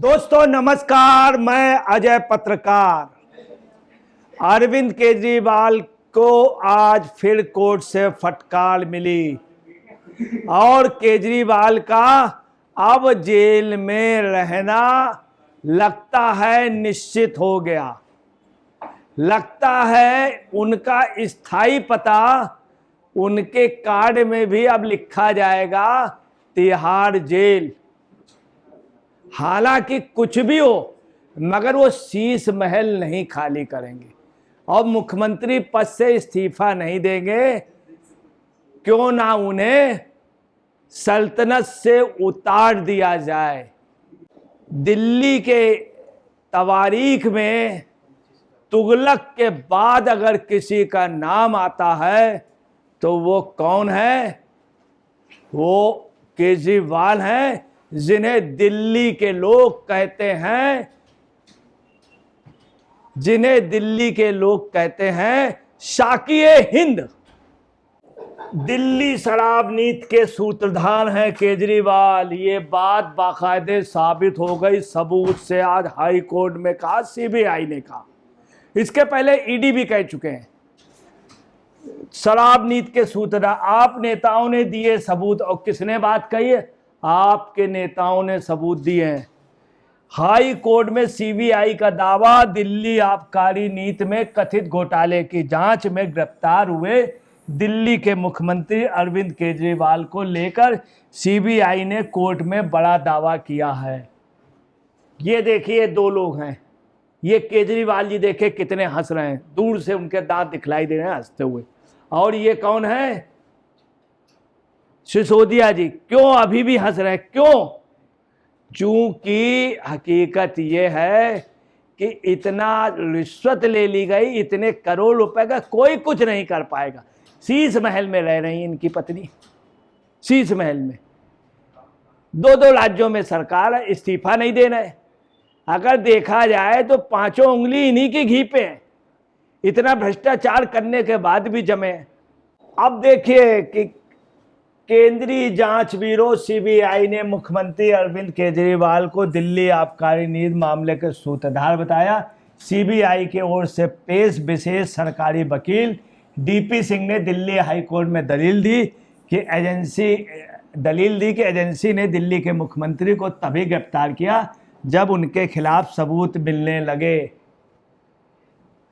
दोस्तों नमस्कार, मैं अजय पत्रकार। अरविंद केजरीवाल को आज फिर कोर्ट से फटकार मिली और केजरीवाल का अब जेल में रहना लगता है निश्चित हो गया। लगता है उनका स्थायी पता उनके कार्ड में भी अब लिखा जाएगा तिहाड़ जेल। हालांकि कुछ भी हो मगर वो शीश महल नहीं खाली करेंगे और मुख्यमंत्री पद से इस्तीफा नहीं देंगे। क्यों ना उन्हें सल्तनत से उतार दिया जाए। दिल्ली के तवारीख में तुगलक के बाद अगर किसी का नाम आता है तो वो कौन है? वो केजरीवाल हैं, जिन्हें दिल्ली के लोग कहते हैं शाकिए हिंद। दिल्ली शराब नीति के सूत्रधार हैं केजरीवाल। ये बात बाकायदे साबित हो गई सबूत से। आज हाई कोर्ट में कहा, सीबीआई ने कहा, इसके पहले ईडी भी कह चुके हैं। शराब नीति के सूत्रधार आप नेताओं ने दिए सबूत। और किसने बात कही है? आपके नेताओं ने सबूत दिए हैं। हाई कोर्ट में सीबीआई का दावा, दिल्ली आबकारी नीति में कथित घोटाले की जांच में गिरफ्तार हुए दिल्ली के मुख्यमंत्री अरविंद केजरीवाल को लेकर सीबीआई ने कोर्ट में बड़ा दावा किया है। ये देखिए, दो लोग हैं। ये केजरीवाल जी देखे कितने हंस रहे हैं, दूर से उनके दांत दिखलाई दे रहे हैं हंसते हुए। और ये कौन है? सिसोदिया जी। क्यों अभी भी हंस रहे हैं? क्यों? चूंकि हकीकत यह है कि इतना रिश्वत ले ली गई, इतने करोड़ रुपए का कोई कुछ नहीं कर पाएगा। शीश महल में रह रही इनकी पत्नी, शीश महल में। दो राज्यों में सरकार है, इस्तीफा नहीं दे रहे। अगर देखा जाए तो पांचों उंगली इन्हीं की घी पे है। इतना भ्रष्टाचार करने के बाद भी जमे। अब देखिए कि केंद्रीय जांच ब्यूरो सीबीआई ने मुख्यमंत्री अरविंद केजरीवाल को दिल्ली आबकारी नीति मामले के सूत्रधार बताया। सीबीआई की ओर से पेश विशेष सरकारी वकील डीपी सिंह ने दिल्ली हाईकोर्ट में दलील दी कि एजेंसी ने दिल्ली के मुख्यमंत्री को तभी गिरफ्तार किया जब उनके खिलाफ सबूत मिलने लगे।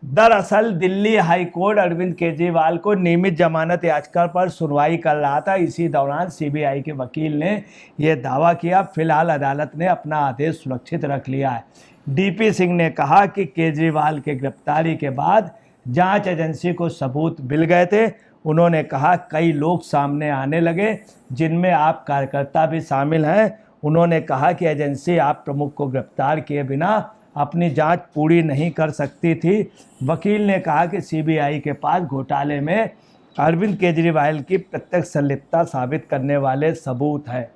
दरअसल दिल्ली हाईकोर्ट अरविंद केजरीवाल को नियमित जमानत याचिका पर सुनवाई कर रहा था। इसी दौरान सीबीआई के वकील ने यह दावा किया। फिलहाल अदालत ने अपना आदेश सुरक्षित रख लिया है। डीपी सिंह ने कहा कि केजरीवाल के गिरफ्तारी के बाद जांच एजेंसी को सबूत मिल गए थे। उन्होंने कहा कई लोग सामने आने लगे, जिनमें आप कार्यकर्ता भी शामिल हैं। उन्होंने कहा कि एजेंसी आप प्रमुख को गिरफ्तार किए बिना अपनी जांच पूरी नहीं कर सकती थी। वकील ने कहा कि सीबीआई के पास घोटाले में अरविंद केजरीवाल की प्रत्यक्ष संलिप्तता साबित करने वाले सबूत हैं।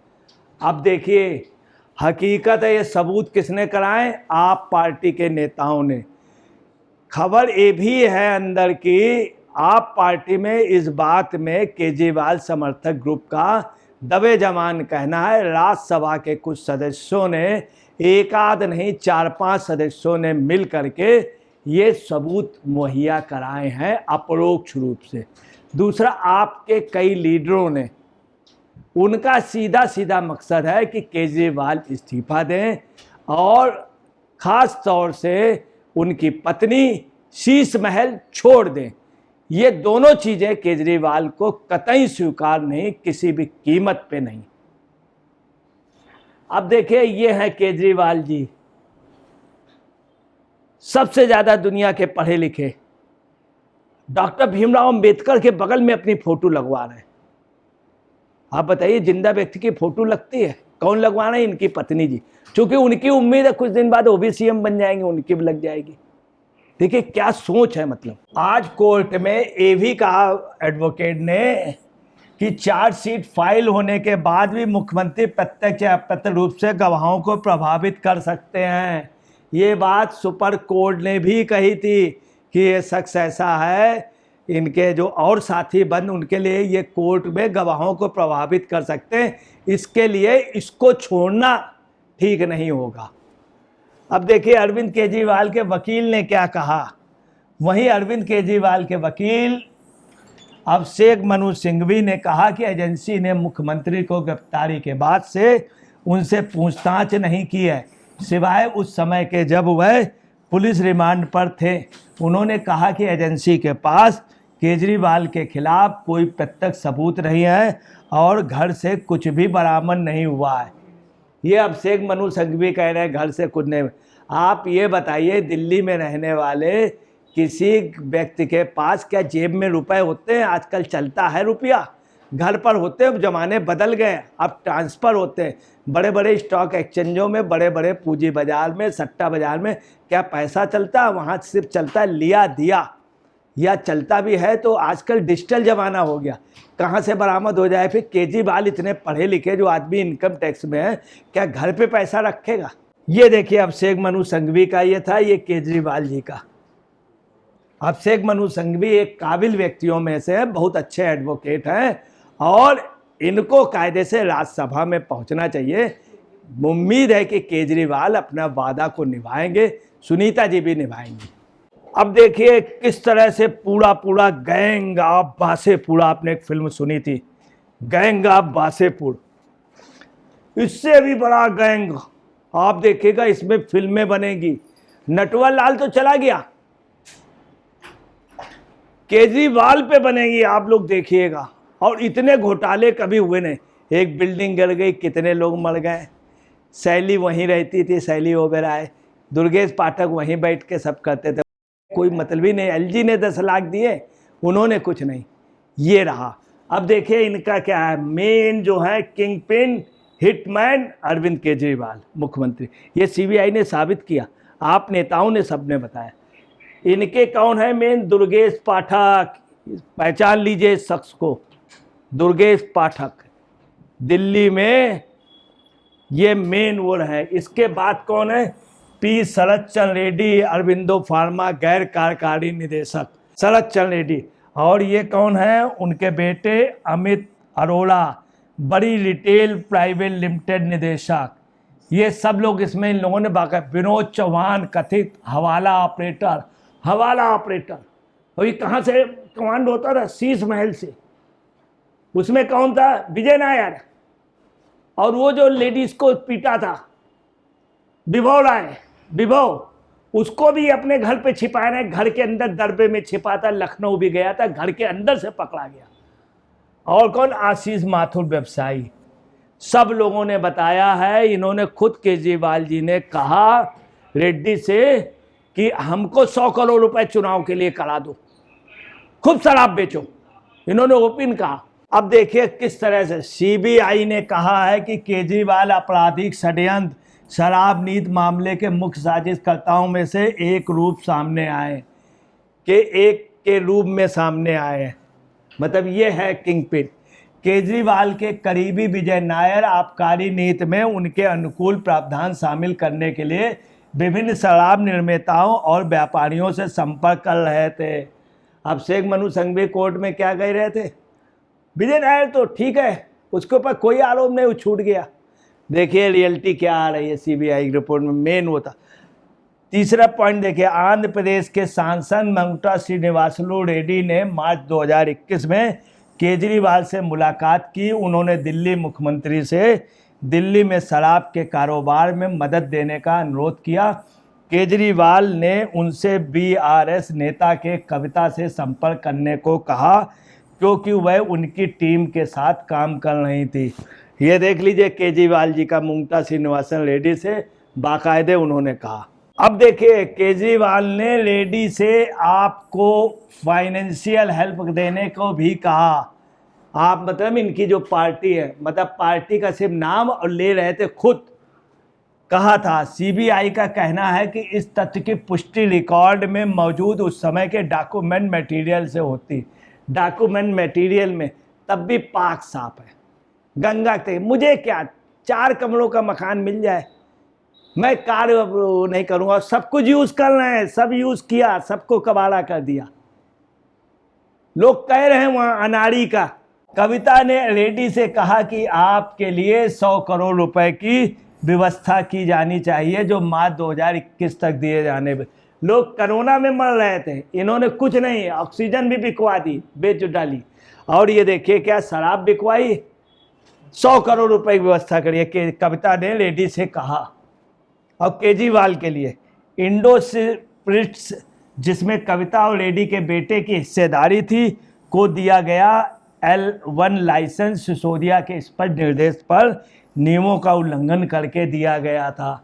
अब देखिए, हकीकत है, ये सबूत किसने कराए? आप पार्टी के नेताओं ने। खबर ये भी है अंदर की, आप पार्टी में इस बात में केजरीवाल समर्थक ग्रुप का दबे जमान कहना है। राज्यसभा के कुछ सदस्यों ने, एक आध नहीं 4-5 सदस्यों ने मिल करके ये सबूत मुहैया कराए हैं अपरोक्ष रूप से। दूसरा, आपके कई लीडरों ने, उनका सीधा सीधा मकसद है कि केजरीवाल इस्तीफा दें और ख़ास तौर से उनकी पत्नी शीश महल छोड़ दें। ये दोनों चीज़ें केजरीवाल को कतई स्वीकार नहीं, किसी भी कीमत पे नहीं। अब देखिए, ये है केजरीवाल जी, सबसे ज़्यादा दुनिया के पढ़े लिखे। डॉक्टर भीमराव अंबेडकर के बगल में अपनी फोटो लगवा रहे हैं। आप बताइए, जिंदा व्यक्ति की फोटो लगती है? कौन लगवा रहे हैं? इनकी पत्नी जी। क्योंकि उनकी उम्मीद है कुछ दिन बाद वो भी सीएम बन जाएंगे, उनकी भी लग जाएगी। देखिए क्या सोच है। मतलब आज कोर्ट में ये भी कहा एडवोकेट ने कि चार्जशीट फाइल होने के बाद भी मुख्यमंत्री प्रत्यक्ष या अप्रत्यक्ष रूप से गवाहों को प्रभावित कर सकते हैं। ये बात सुपर कोर्ट ने भी कही थी कि ये शख्स ऐसा है, इनके जो और साथी बंद, उनके लिए ये कोर्ट में गवाहों को प्रभावित कर सकते हैं। इसके लिए इसको छोड़ना ठीक नहीं होगा। अब देखिए अरविंद केजरीवाल के वकील ने क्या कहा। वहीं अरविंद केजरीवाल के वकील अभिषेक मनु सिंघवी ने कहा कि एजेंसी ने मुख्यमंत्री को गिरफ्तारी के बाद से उनसे पूछताछ नहीं की है, सिवाय उस समय के जब वह पुलिस रिमांड पर थे। उन्होंने कहा कि एजेंसी के पास केजरीवाल के खिलाफ कोई प्रत्यक्ष सबूत नहीं है और घर से कुछ भी बरामद नहीं हुआ है। ये अभिषेक मनु सिंघवी कह रहे हैं घर से कुछ नहीं। आप ये बताइए, दिल्ली में रहने वाले किसी व्यक्ति के पास क्या जेब में रुपए होते हैं? आजकल चलता है रुपया, घर पर होते हैं। जमाने बदल गए, अब ट्रांसफ़र होते हैं। बड़े बड़े स्टॉक एक्सचेंजों में, बड़े बड़े पूंजी बाजार में, सट्टा बाजार में क्या पैसा चलता है? वहाँ सिर्फ चलता है लिया दिया, या चलता भी है तो आजकल डिजिटल ज़माना हो गया, कहाँ से बरामद हो जाए। फिर केजरीवाल इतने पढ़े लिखे जो आदमी इनकम टैक्स में है, क्या घर पे पैसा रखेगा? ये देखिए अभिषेक मनु सिंघवी का ये था, ये केजरीवाल जी का। अभिषेक मनु सिंघवी एक काबिल व्यक्तियों में से है, बहुत अच्छे एडवोकेट हैं और इनको कायदे से राज्यसभा में पहुंचना चाहिए। उम्मीद है कि केजरीवाल अपना वादा को निभाएंगे, सुनीता जी भी निभाएंगी। अब देखिए किस तरह से पूरा गैंग ऑफ वासेपुर, आपने एक फिल्म सुनी थी गैंग ऑफ वासेपुर, इससे भी बड़ा गैंग आप देखिएगा इसमें फिल्में बनेगी। नटवर लाल तो चला गया, केजरीवाल पे बनेगी, आप लोग देखिएगा। और इतने घोटाले कभी हुए नहीं। एक बिल्डिंग गिर गई, कितने लोग मर गए। शैली वहीं रहती थी, शैली ओबेरॉय, दुर्गेश पाठक वहीं बैठ के सब करते थे, कोई मतलब ही नहीं। एलजी ने 10 लाख दिए, उन्होंने कुछ नहीं। ये रहा। अब देखिए इनका क्या है, मेन जो है king pin hitman Arvind Kejriwal मुख्यमंत्री। ये सीबीआई ने साबित किया, आप नेताओं ने सबने बताया। इनके कौन है मेन? दुर्गेश पाठक, पहचान लीजिए इस शख्स को, दुर्गेश पाठक दिल्ली में ये मेन वो है। इसके बाद कौन है? पी शरद चंद्र रेड्डी, अरविंदो फार्मा गैर कार्यकारी निदेशक शरद चंद्र रेड्डी। और ये कौन है? उनके बेटे अमित अरोड़ा, बड़ी रिटेल प्राइवेट लिमिटेड निदेशक। ये सब लोग इसमें इन लोगों ने बाकायदा। विनोद चौहान कथित हवाला ऑपरेटर, हवाला ऑपरेटर। और ये कहाँ से कमांड होता था? शीश महल से। उसमें कौन था? विजय नायर। और वो जो लेडीज को पीटा था विभव राय, विभव, उसको भी अपने घर पे छिपाया है, घर के अंदर दरबे में छिपा था। लखनऊ भी गया था, घर के अंदर से पकड़ा गया। और कौन? आशीष माथुर व्यवसायी। सब लोगों ने बताया है। इन्होंने खुद केजरीवाल जी ने कहा रेड्डी से कि हमको 100 करोड़ रुपए चुनाव के लिए करा दो, खूब शराब बेचो, इन्होंने ओपन कहा। अब देखिए किस तरह से सीबीआई ने कहा है कि केजरीवाल आपराधिक षड्यंत्र शराब नीति मामले के मुख्य साजिशकर्ताओं में से एक रूप सामने आए के रूप में सामने आए हैं। मतलब ये है किंगपिन। केजरीवाल के करीबी विजय नायर आबकारी नीति में उनके अनुकूल प्रावधान शामिल करने के लिए विभिन्न शराब निर्माताओं और व्यापारियों से संपर्क कर रहे थे। अभिषेक मनु सिंघवी कोर्ट में क्या कह रहे थे? विजय नायर तो ठीक है, उसके ऊपर कोई आरोप नहीं, वो छूट गया। देखिए रियलिटी क्या आ रही है सीबीआई की रिपोर्ट में, मेन होता। तीसरा पॉइंट देखिए, आंध्र प्रदेश के सांसद मंगुटा श्रीनिवासलू रेड्डी ने मार्च 2021 में केजरीवाल से मुलाकात की। उन्होंने दिल्ली मुख्यमंत्री से दिल्ली में शराब के कारोबार में मदद देने का अनुरोध किया। केजरीवाल ने उनसे बीआरएस नेता के कविता से संपर्क करने को कहा क्योंकि वह उनकी टीम के साथ काम कर रही थी। ये देख लीजिए केजरीवाल जी का मंगुटा श्रीनिवासन रेड्डी से बाकायदे उन्होंने कहा। अब देखिए केजरीवाल ने रेड्डी से आपको फाइनेंशियल हेल्प देने को भी कहा। आप मतलब इनकी जो पार्टी है, मतलब पार्टी का सिर्फ नाम और ले रहे थे खुद, कहा था। सीबीआई का कहना है कि इस तथ्य की पुष्टि रिकॉर्ड में मौजूद उस समय के डॉक्यूमेंट मटेरियल से होती। डॉक्यूमेंट मटेरियल में तब भी पाक साफ है, गंगा के। मुझे क्या 4 कमरों का मकान मिल जाए, मैं कार्य नहीं करूँगा। सब कुछ यूज़ कर रहे हैं, सब यूज़ किया, सबको कबाड़ा कर दिया। लोग कह रहे हैं वहाँ अनाड़ी का। कविता ने रेड्डी से कहा कि आपके लिए 100 करोड़ रुपए की व्यवस्था की जानी चाहिए जो मार्च 2021 तक दिए जाने। लोग कोरोना में मर रहे थे, इन्होंने कुछ नहीं, ऑक्सीजन भी बिकवा दी, बेच डाली। और ये देखिए क्या शराब बिकवाई, 100 करोड़ रुपए की व्यवस्था करिए कि कविता ने लेडी से कहा। और केजरीवाल के लिए इंडो स्पिरिट्स, जिसमें कविता और लेडी के बेटे की हिस्सेदारी थी, को दिया गया L1 लाइसेंस सिसोदिया के स्पष्ट निर्देश पर नियमों का उल्लंघन करके दिया गया था,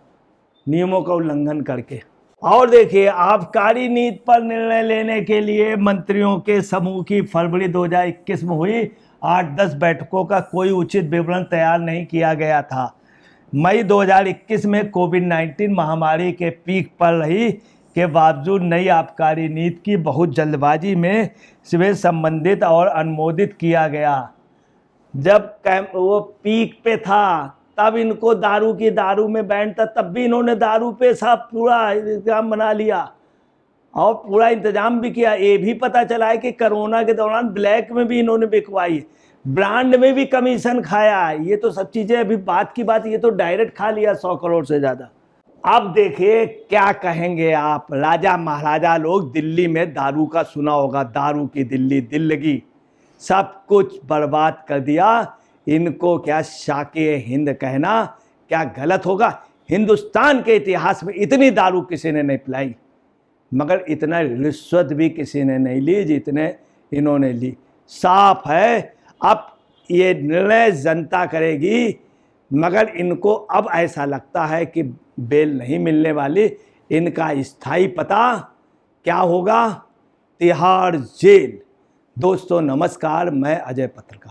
नियमों का उल्लंघन करके। और देखिए आबकारी नीति पर निर्णय लेने के लिए मंत्रियों के समूह की फरवरी 2021 में हुई 8-10 बैठकों का कोई उचित विवरण तैयार नहीं किया गया था। मई 2021 में कोविड-19 महामारी के पीक पर रही के बावजूद नई आबकारी नीति की बहुत जल्दबाजी में से संबंधित और अनुमोदित किया गया। जब वो पीक पे था तब इनको दारू में बैन था, तब भी इन्होंने दारू पे सब पूरा इंतजाम बना लिया और पूरा इंतजाम भी किया। ये भी पता चला है कि कोरोना के दौरान ब्लैक में भी इन्होंने बिकवाई, ब्रांड में भी कमीशन खाया। ये तो सब चीज़ें अभी बात की बात, ये तो डायरेक्ट खा लिया 100 करोड़ से ज़्यादा। अब देखिए क्या कहेंगे आप, राजा महाराजा लोग दिल्ली में दारू का सुना होगा, दारू की दिल्ली दिल लगी, सब कुछ बर्बाद कर दिया। इनको क्या शाके हिंद कहना क्या गलत होगा? हिंदुस्तान के इतिहास में इतनी दारू किसी ने नहीं पिलाई, मगर इतना रिश्वत भी किसी ने नहीं ली जितने इन्होंने ली। साफ है अब ये निर्णय जनता करेगी, मगर इनको अब ऐसा लगता है कि बेल नहीं मिलने वाली। इनका स्थायी पता क्या होगा? तिहाड़ जेल। दोस्तों नमस्कार, मैं अजय पत्रकार।